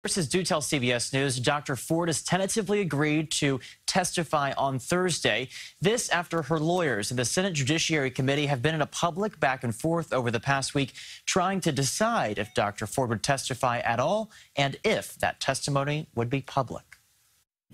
Sources do tell CBS News Dr. Ford has tentatively agreed to testify on Thursday. This after her lawyers in the Senate Judiciary Committee have been in a public back and forth over the past week trying to decide if Dr. Ford would testify at all and if that testimony would be public.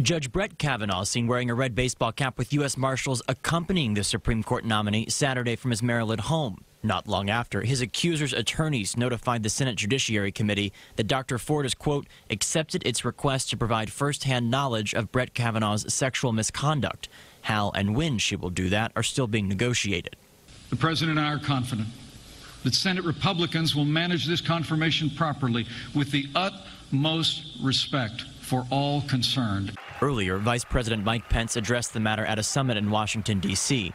Judge Brett Kavanaugh seen wearing a red baseball cap with U.S. Marshals accompanying the Supreme Court nominee Saturday from his Maryland home. Not long after, his accuser's attorneys notified the Senate Judiciary Committee that Dr. Ford has, quote, accepted its request to provide firsthand knowledge of Brett Kavanaugh's sexual misconduct. How and when she will do that are still being negotiated. The President and I are confident that Senate Republicans will manage this confirmation properly with the utmost respect for all concerned. Earlier, Vice President Mike Pence addressed the matter at a summit in Washington, D.C.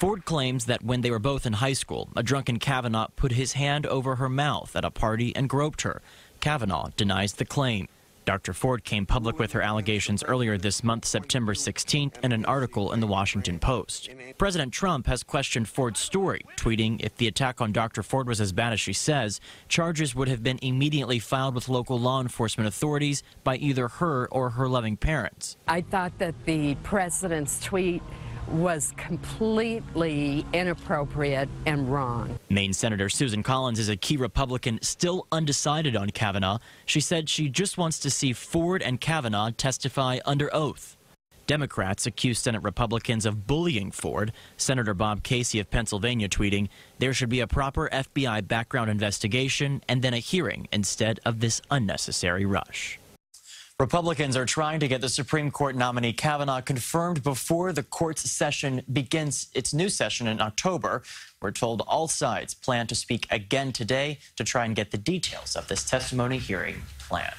Ford claims that when they were both in high school, a drunken Kavanaugh put his hand over her mouth at a party and groped her. Kavanaugh denies the claim. Dr. Ford came public with her allegations earlier this month, September 16th, in an article in the Washington Post. President Trump has questioned Ford's story, tweeting, if the attack on Dr. Ford was as bad as she says, charges would have been immediately filed with local law enforcement authorities by either her or her loving parents. I thought that the president's tweet was completely inappropriate and wrong. Maine Senator Susan Collins is a key Republican still undecided on Kavanaugh. She said she just wants to see Ford and Kavanaugh testify under oath. Democrats accuse Senate Republicans of bullying Ford. Senator Bob Casey of Pennsylvania tweeting, there should be a proper FBI background investigation and then a hearing instead of this unnecessary rush. Republicans are trying to get the Supreme Court nominee Kavanaugh confirmed before the court's session begins its new session in October. We're told all sides plan to speak again today to try and get the details of this testimony hearing planned.